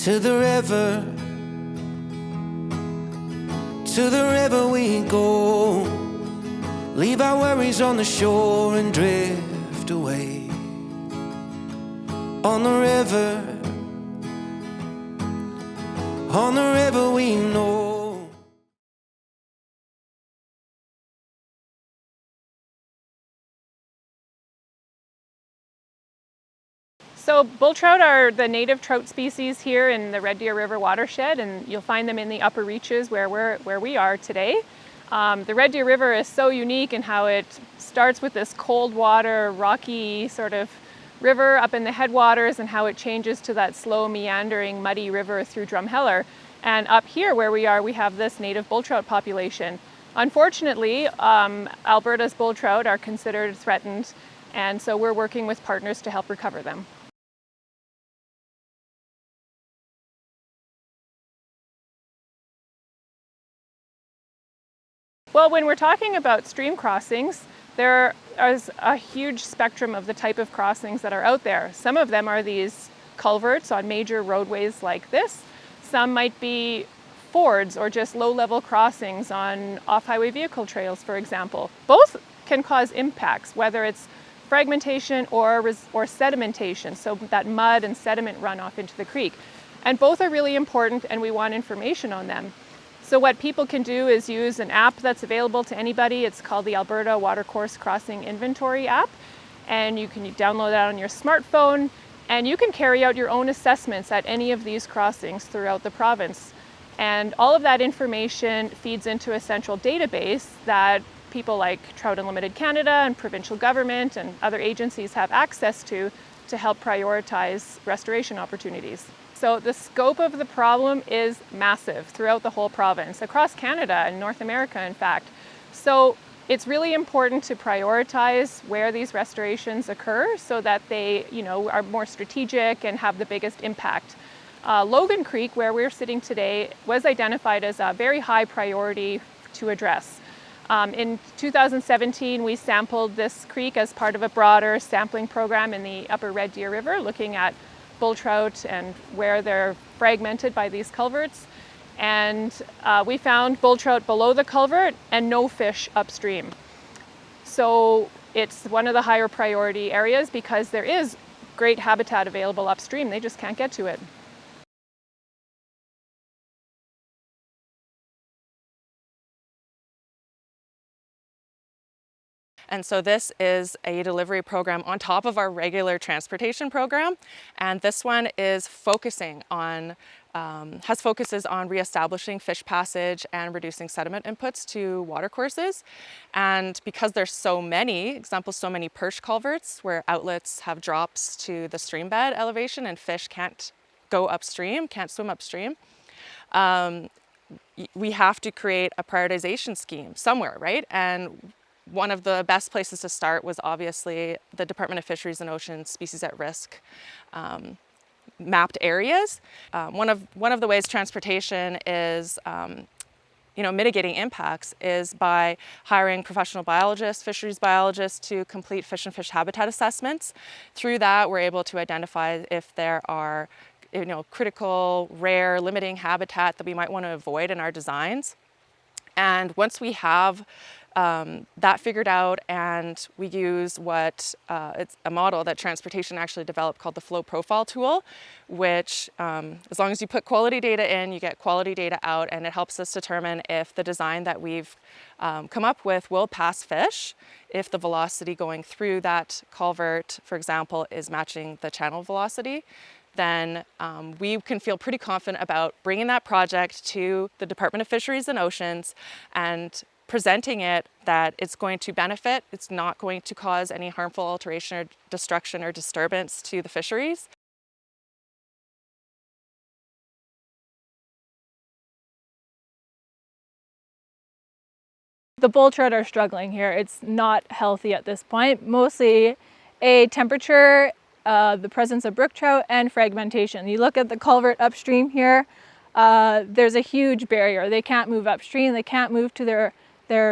To the river, to the river we go. Leave our worries on the shore and drift away. On the river we know. So bull trout are the native trout species here in the Red Deer River watershed, and you'll find them in the upper reaches where we are today. The Red Deer River is so unique in how it starts with this cold water, rocky sort of river up in the headwaters, and how it changes to that slow meandering muddy river through Drumheller. And up here where we are, we have this native bull trout population. Unfortunately, Alberta's bull trout are considered threatened, and so we're working with partners to help recover them. Well, when we're talking about stream crossings, there is a huge spectrum of the type of crossings that are out there. Some of them are these culverts on major roadways like this. Some might be fords or just low-level crossings on off-highway vehicle trails, for example. Both can cause impacts, whether it's fragmentation or sedimentation, so that mud and sediment run off into the creek. And both are really important, and we want information on them. So what people can do is use an app that's available to anybody. It's called the Alberta Watercourse Crossing Inventory app, and you can download that on your smartphone, and you can carry out your own assessments at any of these crossings throughout the province. And all of that information feeds into a central database that people like Trout Unlimited Canada and provincial government and other agencies have access to help prioritize restoration opportunities. So the scope of the problem is massive throughout the whole province, across Canada and North America, in fact. So it's really important to prioritize where these restorations occur so that they, are more strategic and have the biggest impact. Logan Creek, where we're sitting today, was identified as a very high priority to address. In 2017, we sampled this creek as part of a broader sampling program in the upper Red Deer River, looking at bull trout and where they're fragmented by these culverts. And we found bull trout below the culvert and no fish upstream. So it's one of the higher priority areas because there is great habitat available upstream. They just can't get to it. And so this is a delivery program on top of our regular transportation program. And this one is focusing on, has focuses on reestablishing fish passage and reducing sediment inputs to watercourses. And because there's so many perch culverts where outlets have drops to the stream bed elevation and fish can't go upstream, can't swim upstream, we have to create a prioritization scheme somewhere, right? And one of the best places to start was obviously the Department of Fisheries and Oceans Species at Risk mapped areas. One of the ways transportation is mitigating impacts is by hiring professional biologists, fisheries biologists to complete fish and fish habitat assessments. Through that, we're able to identify if there are critical, rare, limiting habitat that we might want to avoid in our designs. And once we have that figured out, and we use it's a model that transportation actually developed called the Flow Profile tool, which as long as you put quality data in, you get quality data out, and it helps us determine if the design that we've come up with will pass fish, if the velocity going through that culvert, for example, is matching the channel velocity. Then we can feel pretty confident about bringing that project to the Department of Fisheries and Oceans and presenting it that it's going to benefit, it's not going to cause any harmful alteration or destruction or disturbance to the fisheries. The bull trout are struggling here. It's not healthy at this point. Mostly a temperature, the presence of brook trout, and fragmentation. You look at the culvert upstream here, there's a huge barrier. They can't move upstream, they can't move to their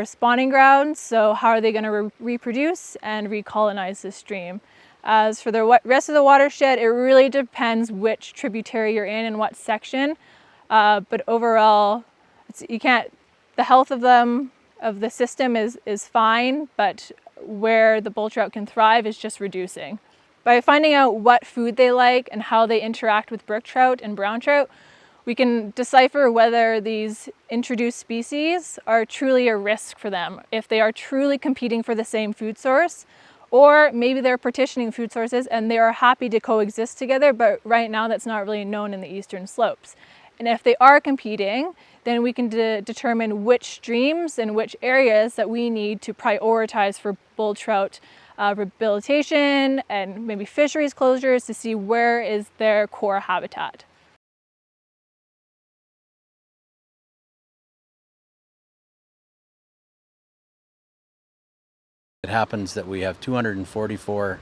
spawning grounds, so how are they going to reproduce and recolonize the stream? As for the rest of the watershed, it really depends which tributary you're in and what section. But overall, the health of the system is fine, but where the bull trout can thrive is just reducing. By finding out what food they like and how they interact with brook trout and brown trout, we can decipher whether these introduced species are truly a risk for them, if they are truly competing for the same food source, or maybe they're partitioning food sources and they are happy to coexist together, but right now that's not really known in the eastern slopes. And if they are competing, then we can determine which streams and which areas that we need to prioritize for bull trout rehabilitation and maybe fisheries closures to see where is their core habitat. It happens that we have 244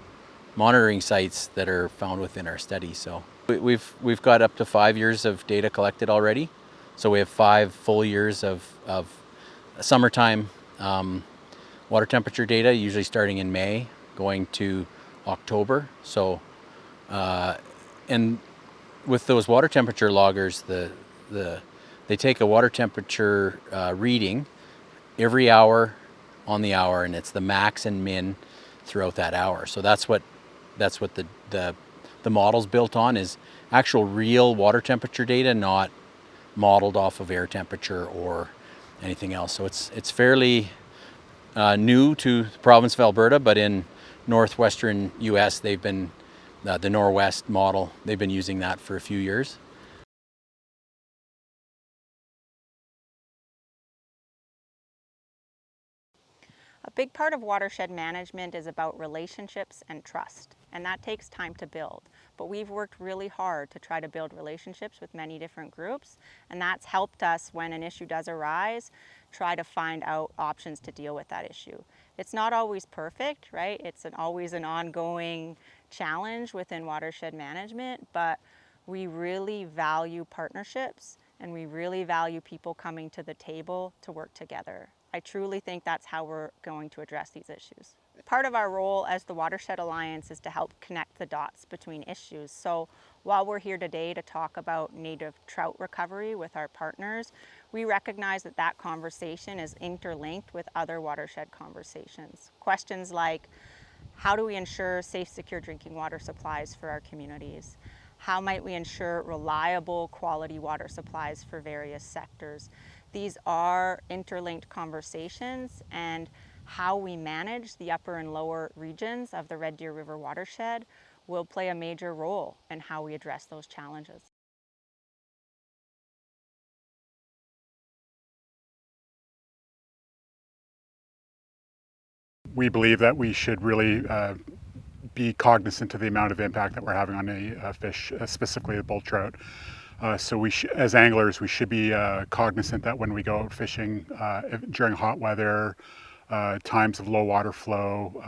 monitoring sites that are found within our study. So we've got up to 5 years of data collected already. So we have 5 full years of summertime water temperature data, usually starting in May, going to October. So and with those water temperature loggers, they take a water temperature reading every hour on the hour, and it's the max and min throughout that hour. So that's what the model's built on, is actual real water temperature data, not modeled off of air temperature or anything else. So it's fairly new to the province of Alberta, but in northwestern US, they've been the Norwest model. They've been using that for a few years. A big part of watershed management is about relationships and trust, and that takes time to build. But we've worked really hard to try to build relationships with many different groups, and that's helped us, when an issue does arise, try to find out options to deal with that issue. It's not always perfect, right? It's always an ongoing challenge within watershed management, but we really value partnerships, and we really value people coming to the table to work together. I truly think that's how we're going to address these issues. Part of our role as the Watershed Alliance is to help connect the dots between issues. So while we're here today to talk about native trout recovery with our partners, we recognize that that conversation is interlinked with other watershed conversations. Questions like, how do we ensure safe, secure drinking water supplies for our communities? How might we ensure reliable, quality water supplies for various sectors? These are interlinked conversations, and how we manage the upper and lower regions of the Red Deer River watershed will play a major role in how we address those challenges. We believe that we should really be cognizant of the amount of impact that we're having on a fish, specifically the bull trout. So as anglers, we should be cognizant that when we go out fishing during hot weather, times of low water flow,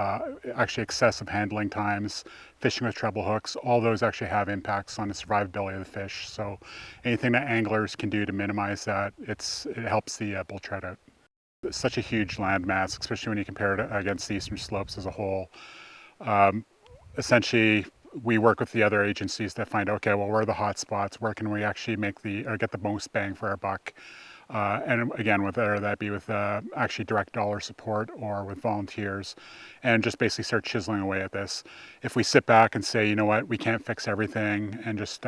actually excessive handling times, fishing with treble hooks, all those actually have impacts on the survivability of the fish. So anything that anglers can do to minimize that, it helps the bull trout out. It's such a huge land mass, especially when you compare it against the eastern slopes as a whole. Essentially, we work with the other agencies that find, okay, well, where are the hot spots? Where can we actually get the most bang for our buck? And again, whether that be with actually direct dollar support or with volunteers, and just basically start chiseling away at this. If we sit back and say, you know what, we can't fix everything, and just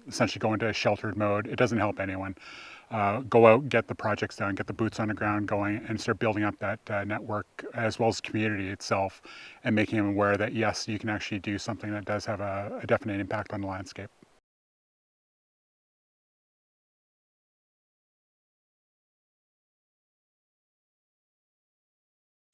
essentially go into a sheltered mode, it doesn't help anyone. Go out, get the projects done, get the boots on the ground going, and start building up that network, as well as the community itself, and making them aware that yes, you can actually do something that does have a definite impact on the landscape.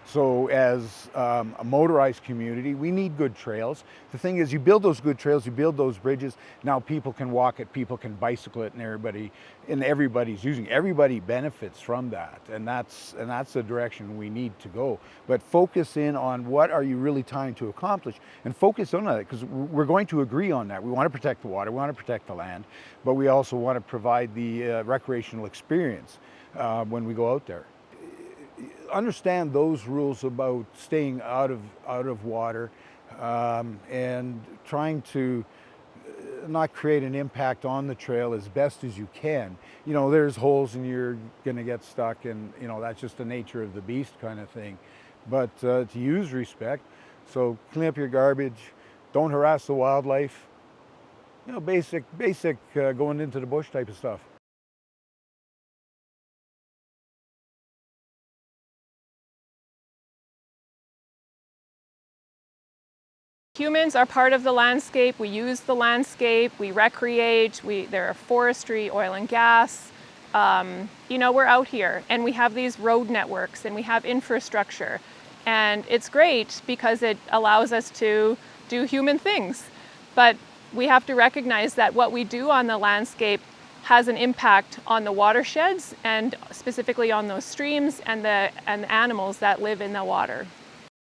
So as a motorized community, we need good trails. The thing is, you build those good trails, you build those bridges, now people can walk it, people can bicycle it, and everybody's using it. Everybody benefits from that, and that's the direction we need to go. But focus in on what are you really trying to accomplish, and focus on that, because we're going to agree on that. We want to protect the water, we want to protect the land, but we also want to provide the recreational experience when we go out there. Understand those rules about staying out of water. and trying to not create an impact on the trail as best as you can. You know, there's holes and you're gonna get stuck, and you know, that's just the nature of the beast kind of thing. But to use respect, so clean up your garbage, don't harass the wildlife, you know, basic going into the bush type of stuff. Humans are part of the landscape. We use the landscape, we recreate, there are forestry, oil and gas. You know, we're out here and we have these road networks and we have infrastructure. And it's great because it allows us to do human things. But we have to recognize that what we do on the landscape has an impact on the watersheds and specifically on those streams and the animals that live in the water.